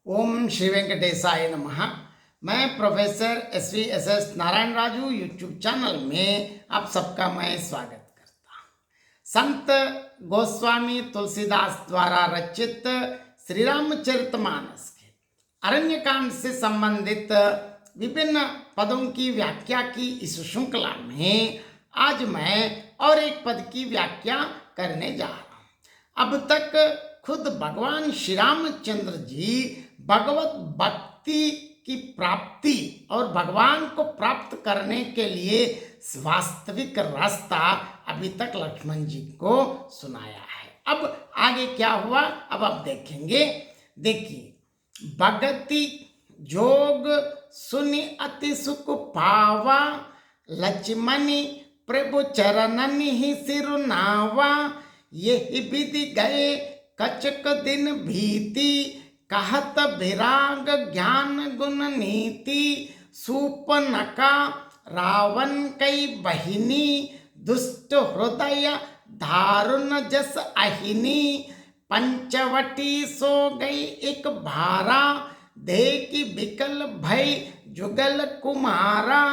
ओम श्री वेंकटेशाय नमः। मैं professor S Narayan Raju YouTube channel में आप सबका मैं स्वागत करता हूँ। संत गोस्वामी तुलसीदास द्वारा रचित श्री रामचरितमानस के अरण्यकांड से संबंधित विभिन्न पदों की व्याख्या की इस श्रृंखला में आज मैं और एक पद की व्याख्या करने जा रहा हूँ। अब तक खुद भगवान श्री रामचंद्र जी भगवत भक्ति की प्राप्ति और भगवान को प्राप्त करने के लिए वास्तविक रास्ता अभी तक लक्ष्मण जी को सुनाया है। अब आगे क्या हुआ अब आप देखेंगे। देखिए, भगति जोग सुनि अति सुख पावा, लक्ष्मणि प्रभु चरणन ही सिरुनावा। यही विधि गए कचक दिन भीति, कहत विराग ज्ञान गुण नीति। सूपनका रावण कई बहिनी, दुष्ट हृदय दारुण जस अहिनी। पंचवटी सो गई एक भारा, देखी बिकल भय जुगल कुमारा।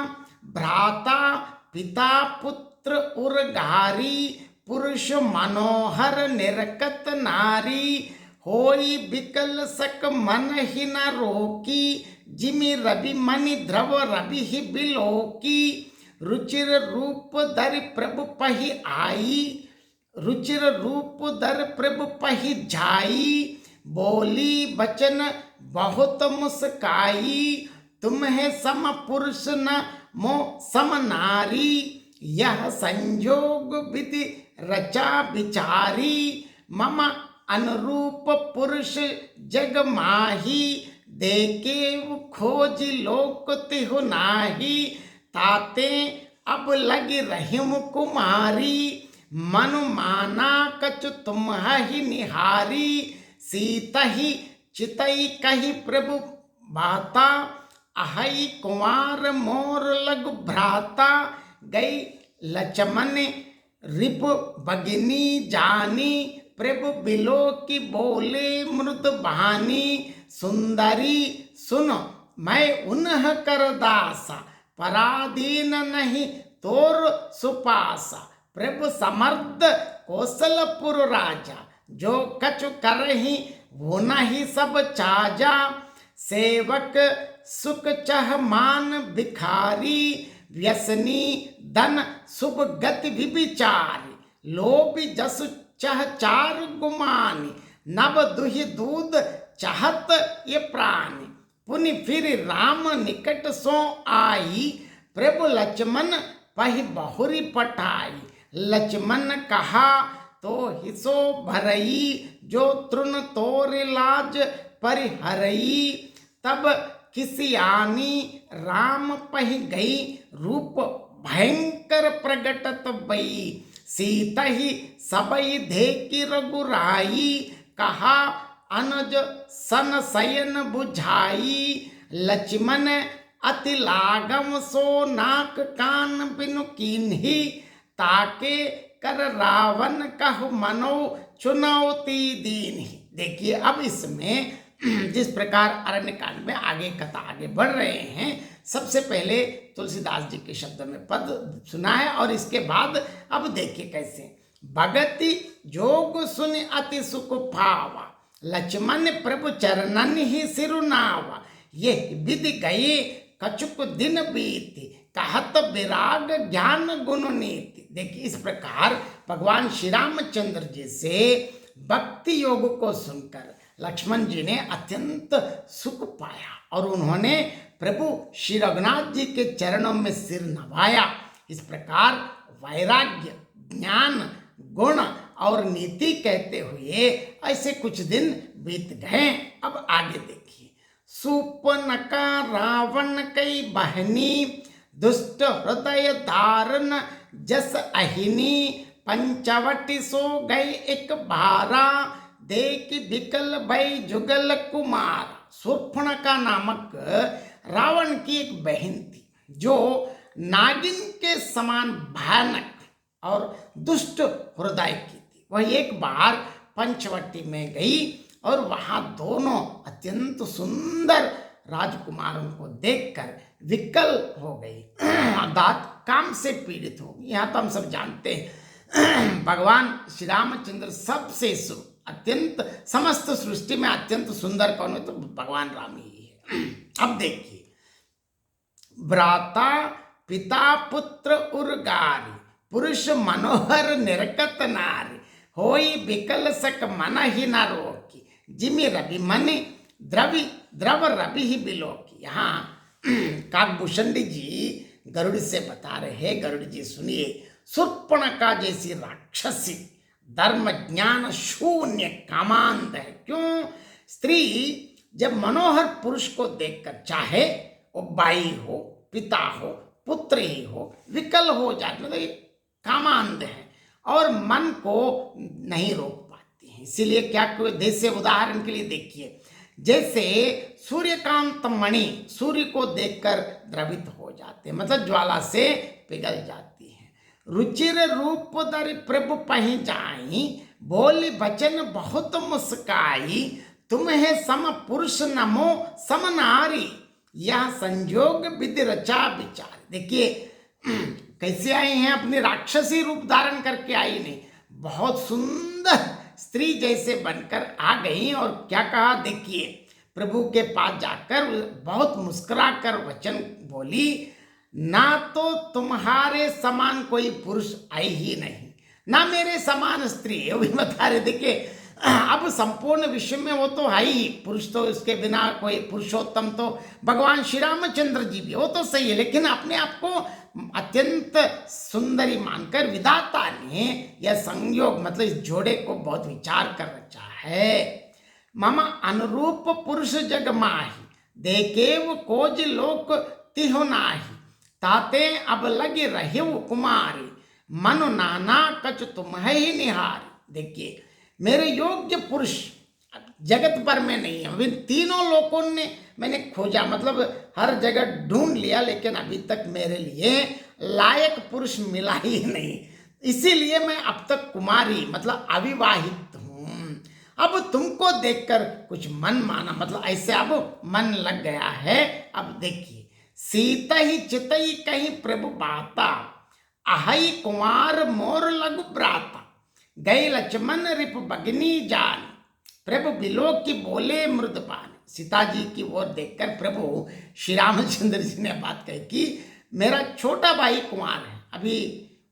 भ्राता पिता पुत्र उर्गारी, पुरुष मनोहर निरकत नारी। होई बिकल सक मन ही न रोकी, जिमि रवि मणि ध्रव रवि ही बिलोकी। रुचिर रूप धर प्रभु पहि आई, रुचिर रूप धर प्रभु पहि जाई। बोली बचन बहुत मुस्काई, तुम्हें सम पुरुष न मो सम नारी। यह संयोग विधि रचा विचारी, मम अनुरूप पुरुष जग माही। देखे खोज लोक तिहु नाही, ताते अब लग रहिम कुमारी। मनु माना कछु तुम ही निहारी, सीतहि चितई कही प्रभु बाता। अहई कुमार मोर लघु भ्राता, गई लक्ष्मण रिप भगिनी जानी। प्रभु बिलो की बोले मृद बहानी, सुंदरी सुनो मैं उन्ह कर दासा। पराधीन नहीं तोर सुपासा, प्रभु समर्थ कौशलपुर राजा। जो कछु करहि वो नहीं सब चाजा, सेवक सुख चह मान भिखारी। व्यसनी धन शुभ गति विचारी, लोभी जसु चह चार गुमानी। नव दुहि दूध चाहत ये प्राणी, पुनि फिर राम निकट सो आई। प्रभु लक्ष्मण पहि बहुरी पठाई, लक्ष्मण कहा तो हिसो भरई। जो तृण तोर लाज परिहरई, तब किसियानी राम पहि गई। रूप भयंकर प्रगटत बई, सीता ही सबई देखी रघुराई। कहा अनुज सन शयन बुझाई, लक्ष्मण अति लागम सो नाक कान बिनु कीन्ही। ताके कर रावण कहु मनो चुनौती दीन्ही। देखिए, अब इसमें जिस प्रकार अरण्यकांड में आगे कथा आगे बढ़ रहे हैं, सबसे पहले तुलसीदास जी के शब्द में पद सुना है और इसके बाद अब देखिए कैसे। भगति जोग सुनि अति सुख पावा, लक्ष्मण प्रभु चरणन ही सिरुनावा। ये विधि गए कछुक दिन बीती, कहत विराग ज्ञान गुण नीति। देखिए, इस प्रकार भगवान श्री रामचंद्र जी से भक्ति योग को सुनकर लक्ष्मण जी ने अत्यंत सुख पाया और उन्होंने प्रभु श्री रघुनाथ जी के चरणों में सिर नवाया। इस प्रकार वैराग्य ज्ञान गुण और नीति कहते हुए ऐसे कुछ दिन बीत गए। अब आगे देखिए। सूपनका रावण कई बहनी, दुष्ट हृदय धारण जस अहिनी। पंचवटी सो गई एक भारा, देखी बिकल भय जुगल कुमार। शूर्पणखा नामक रावण की एक बहन थी जो नागिन के समान भयानक और दुष्ट हृदय की थी। वह एक बार पंचवटी में गई और वहां दोनों अत्यंत सुंदर राजकुमारों को देखकर विकल हो गई, दांत काम से पीड़ित हो गई। यहाँ तो हम सब जानते हैं भगवान श्री रामचंद्र सबसे अत्यंत समस्त सृष्टि में अत्यंत सुंदर कौन है, तो भगवान राम ही है। अब देखिए, भ्राता पिता पुत्र उर्गारी, पुरुष मनोहर निरकत नारी, होई विकल सक मन ही न रोकी, जिमि रवि मनि द्रव रवि ही बिलोकी। यहाँ काकभूषणी जी गरुड़ से बता रहे हैं, गरुड़ जी सुनिए, शूर्पणखा जैसी राक्षसी धर्म ज्ञान शून्य कामांध है। क्यों? स्त्री जब मनोहर पुरुष को देखकर, चाहे वो भाई हो, पिता हो, पुत्र ही हो, विकल हो जाती, मतलब कामांध है और मन को नहीं रोक पाती है। इसीलिए क्या कोई जैसे उदाहरण के लिए देखिए, जैसे सूर्यकांत मणि सूर्य को देखकर द्रवित हो जाते हैं, मतलब ज्वाला से पिघल जाती है। रुचिर रूप दर प्रभु पहि जाई, बोली बचन बहुत मुस्काई, तुम्हें सम पुरुष नमो सम नारी, यह संयोग विधि रचा विचार। देखिए कैसे आई हैं, अपनी राक्षसी रूप धारण करके आई नहीं, बहुत सुंदर स्त्री जैसे बनकर आ गई और क्या कहा, देखिए प्रभु के पास जाकर बहुत मुस्कुरा कर वचन बोली, ना तो तुम्हारे समान कोई पुरुष आई ही नहीं, ना मेरे समान स्त्री है। वो भी बता रहे, देखिए अब संपूर्ण विश्व में वो तो है ही, पुरुष तो इसके बिना कोई, पुरुषोत्तम तो भगवान श्री रामचंद्र जी भी, वो तो सही है, लेकिन अपने आप को अत्यंत सुंदरी मानकर विधाता ने यह संयोग, मतलब इस जोड़े को बहुत विचार कर रचा है। मम अनुरूप पुरुष जग माही, देखेव कोज लोक तिहो नाही, ताते अब लगे रहे कुमारी, मनु नाना कछ तुम ही निहारी। देखिए मेरे योग्य पुरुष जगत भर में नहीं है, अभी तीनों लोगों ने मैंने खोजा, मतलब हर जगह ढूंढ लिया, लेकिन अभी तक मेरे लिए लायक पुरुष मिला ही नहीं, इसीलिए मैं अब तक कुमारी मतलब अविवाहित हूँ। अब तुमको देखकर कुछ मन माना, मतलब ऐसे अब मन लग गया है। अब देखिए, सीता ही चितई कहीं प्रभु बाता, आहई कुमार मोर लघु ब्राता, गई लक्ष्मण रिप बगनी जान, प्रभु बिलो की बोले मृदपान। सीता जी की ओर देखकर प्रभु श्री रामचंद्र जी ने बात कही कि मेरा छोटा भाई कुमार है, अभी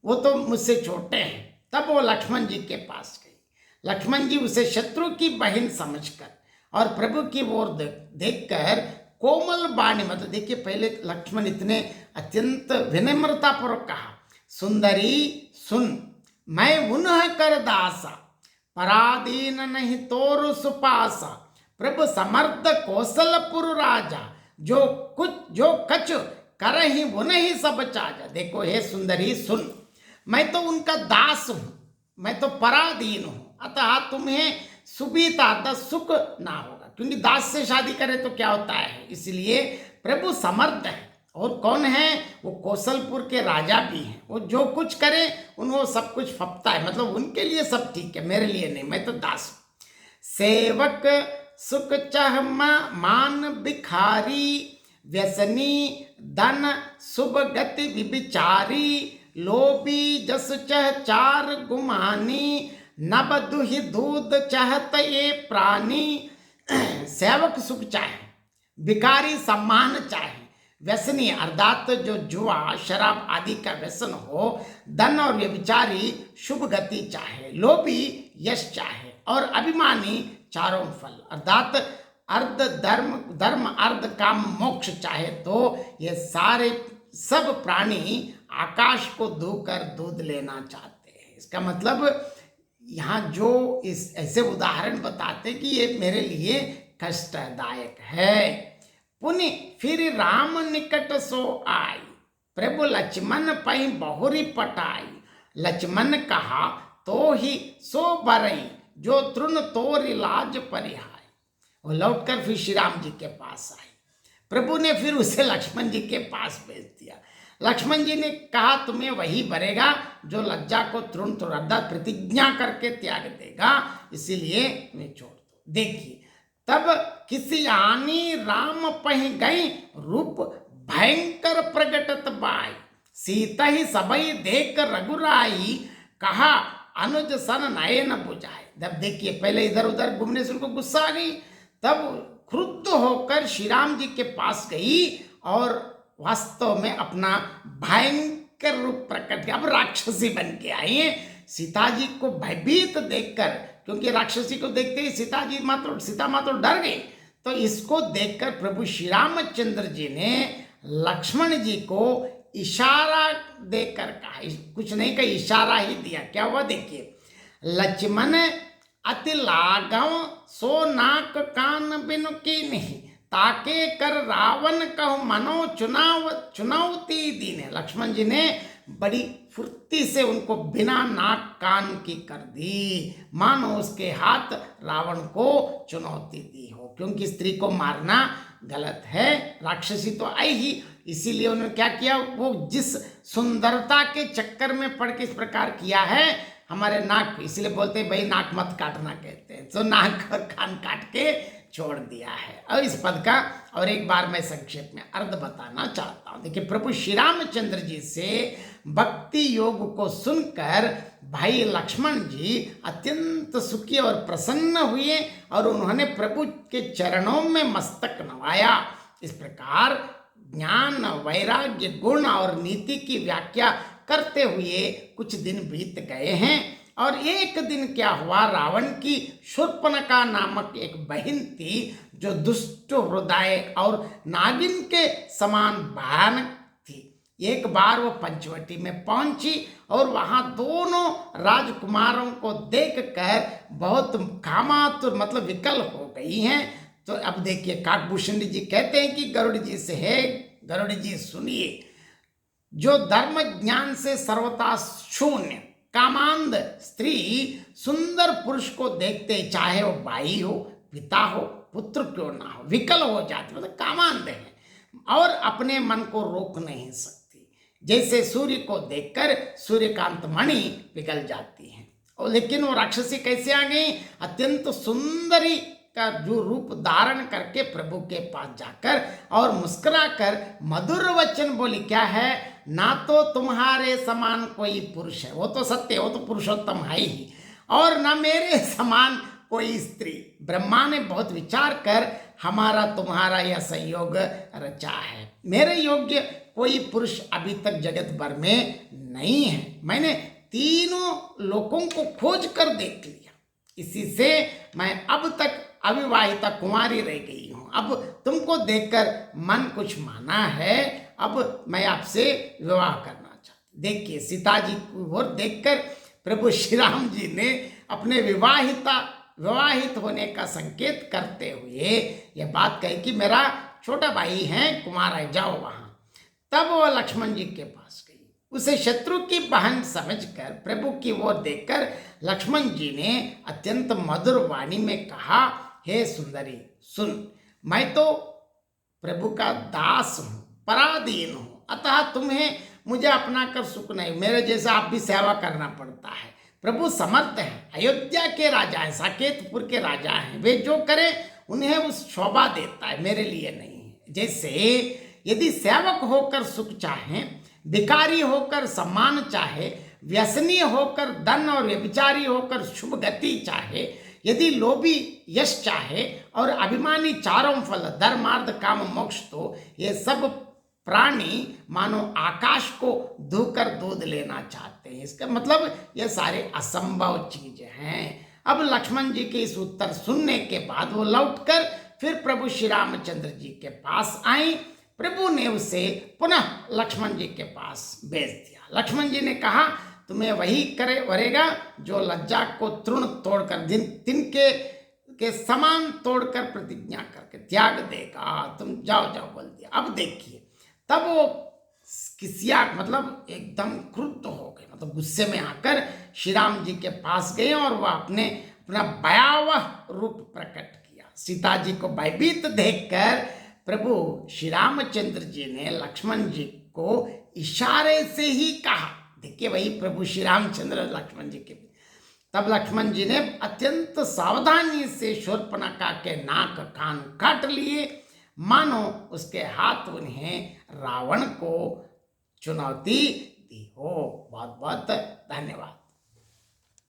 वो तो मुझसे छोटे हैं। तब वो लक्ष्मण जी के पास गई, लक्ष्मण जी उसे शत्रु की बहन समझकर और प्रभु की ओर देखकर कोमल वाणी, मतलब देखिए पहले लक्ष्मण इतने अत्यंत विनम्रता पूर्वक कहा, सुंदरी सुन मैं उन्ह कर दासा, पराधीन नहीं तोर सुपासा, प्रभु समर्थ कौशलपुर राजा, जो कछ कर ही वो नहीं सब चाजा। देखो हे सुंदरी सुन, मैं तो उनका दास हूं, मैं तो पराधीन हूं, अतः तुम्हें सुविधा सुख ना होगा, क्योंकि दास से शादी करे तो क्या होता है। इसलिए प्रभु समर्थ है, और कौन है वो, कौशलपुर के राजा भी हैं, वो जो कुछ करे उनको सब कुछ फपता है, मतलब उनके लिए सब ठीक है, मेरे लिए नहीं, मैं तो दास हूं। सेवक सुख चाह मान भिखारी, व्यसनी धन शुभ गति विचारी, लोभी जस चह चार गुमानी, नब दुहि दूध चाहत ये प्राणी। सेवक सुख चाहे, भिखारी सम्मान चाहे, व्यसनी अर्थात जो जुआ शराब आदि का व्यसन हो, धन और व्यभिचारी शुभ गति चाहे, लोभी यश चाहे, और अभिमानी चारों फल अर्थात अर्ध धर्म अर्ध काम मोक्ष चाहे, तो ये सारे सब प्राणी आकाश को धोकर दूध लेना चाहते हैं। इसका मतलब यहाँ जो इस ऐसे उदाहरण बताते कि ये मेरे लिए कष्टदायक है। पुनि फिर राम निकट सो आई, प्रभु लक्ष्मण पहि बहुरी पटाई, लक्ष्मण कहा तो ही सो बरई, जो तृण तोर लाज परिहाय। वो लौटकर फिर श्री राम जी के पास आई, प्रभु ने फिर उसे लक्ष्मण जी के पास भेज दिया। लक्ष्मण जी ने कहा तुम्हें वही भरेगा जो लज्जा को तृण अर्थात प्रतिज्ञा करके त्याग देगा, इसीलिए तुम्हें छोड़ दो। देखिए, तब किसी आनी राम पह गई, रूप भयंकर प्रगटत बाई, सीता ही सबई देख रघुराई, कहा अनुज सन नयन बुझाए। जब देखिए पहले इधर उधर घूमने से उनको गुस्सा आ गई, तब क्रुद्ध होकर श्री राम जी के पास गई और वास्तव में अपना भयंकर रूप प्रकट किया। अब राक्षसी बन के आई है। सीता जी को भयभीत देखकर, क्योंकि राक्षसी को देखते ही सीता माँ तो डर गई, तो इसको देखकर प्रभु श्री रामचंद्र जी ने लक्ष्मण जी को इशारा देकर कहा, कुछ नहीं कहा, इशारा ही दिया। क्या हुआ देखिए, लक्ष्मण अति लागव सो नाक कान बिनु कीन्हि, ताके कर रावण कहु मनो चुनौती दीने। लक्ष्मण जी ने बड़ी फुर्ती से उनको बिना नाक कान की कर दी, मानो उसके हाथ रावण को चुनौती दी हो, क्योंकि स्त्री को मारना गलत है। राक्षसी तो आई ही, इसीलिए उन्होंने क्या किया, वो जिस सुंदरता के चक्कर में पड़ के इस प्रकार किया है हमारे नाक, इसलिए बोलते हैं भाई नाक मत काटना कहते हैं, तो नाक और कान काट के छोड़ दिया है। और इस पद का और एक बार मैं संक्षेप में अर्थ बताना चाहता हूं। देखिए, प्रभु श्री रामचंद्र जी से भक्ति योग को सुनकर भाई लक्ष्मण जी अत्यंत सुखी और प्रसन्न हुए और उन्होंने प्रभु के चरणों में मस्तक नवाया। इस प्रकार ज्ञान, वैराग्य, गुण और नीति की व्याख्या करते हुए कुछ दिन बीत गए हैं और एक दिन क्या हुआ, रावण की शूर्पणखा नामक एक बहन थी जो दुष्ट हृदय और नागिन के समान भयानक थी। एक बार वो पंचवटी में पहुंची और वहां दोनों राजकुमारों को देखकर बहुत कामातुर मतलब विकल हो गई हैं। तो अब देखिए, काकभूषण जी कहते हैं कि गरुड़ जी से है, गरुड़ जी सुनिए, जो धर्म ज्ञान से सर्वथा शून्य कामांध स्त्री सुंदर पुरुष को देखते, चाहे वो भाई हो, पिता हो, पुत्र क्यों ना हो, विकल हो जाती, मतलब कामांध है और अपने मन को रोक नहीं सकती। जैसे सूर्य को देखकर सूर्यकांत मणि पिघल जाती है। और लेकिन वो राक्षसी कैसे आ गई, अत्यंत सुंदरी का जो रूप धारण करके प्रभु के पास जाकर और मुस्कुराकर मधुर वचन बोली, क्या है, ना तो तुम्हारे समान कोई पुरुष है, वो तो सत्य, वो तो पुरुषोत्तम है ही, और ना मेरे समान कोई स्त्री। ब्रह्मा ने बहुत विचार कर हमारा तुम्हारा यह संयोग रचा है। मेरे योग्य कोई पुरुष अभी तक जगत भर में नहीं है। मैंने तीनों लोकों को खोज कर देख लिया, इसी से मैं अब तक अविवाहिता कुमारी रह गई हूं। अब तुमको देखकर मन कुछ माना है, अब मैं आपसे विवाह करना चाहती। देखिए, सीता जी को और देखकर प्रभु श्री राम जी ने अपने विवाहित होने का संकेत करते हुए यह बात कही कि मेरा छोटा भाई है, कुमार है, जाओ वहां। तब वह लक्ष्मण जी के पास गई, उसे शत्रु की बहन समझकर प्रभु की ओर देखकर लक्ष्मण जी ने अत्यंत मधुर वाणी में कहा, हे सुंदरी सुन, मैं तो प्रभु का दास हूं, पराधीन हूं, अतः तुम्हें मुझे अपना कर सुख नहीं, मेरे जैसा आप भी सेवा करना पड़ता है। प्रभु समर्थ हैं, अयोध्या के राजा हैं, साकेतपुर के राजा हैं, वे जो करें उन्हें वो शोभा देता है, मेरे लिए नहीं है। जैसे यदि सेवक होकर सुख चाहे, भिखारी होकर सम्मान चाहे, व्यसनी होकर धन और व्यभिचारी होकर शुभ गति चाहे, यदि लोभी यश चाहे और अभिमानी चारों फल धर्मार्थ काम मोक्ष, तो ये सब प्राणी मानो आकाश को धोकर दूध लेना चाहते हैं। इसका मतलब ये सारे असंभव चीजें हैं। अब लक्ष्मण जी के इस उत्तर सुनने के बाद वो लौटकर फिर प्रभु श्री रामचंद्र जी के पास आई। प्रभु ने उसे पुनः लक्ष्मण जी के पास भेज दिया। लक्ष्मण जी ने कहा, तुम्हें वही करेगा जो लज्जा को तृण तोड़कर तिनके के समान तोड़कर प्रतिज्ञा करके त्याग देगा। तुम जाओ बोल दिया। अब देखिए, तब वो किसिया मतलब एकदम क्रुद्ध हो गए, मतलब गुस्से में आकर श्री राम जी के पास गए और वह अपना भयावह रूप प्रकट किया। सीता जी को भयभीत देखकर प्रभु श्री रामचंद्र जी ने लक्ष्मण जी को इशारे से ही कहा, देखिए वही प्रभु श्री रामचंद्र लक्ष्मण जी के, तब लक्ष्मण जी ने अत्यंत सावधानी से शूर्पणखा के नाक कान काट लिए, मानो उसके हाथ उन्हें रावण को चुनौती दी हो। बहुत बहुत धन्यवाद।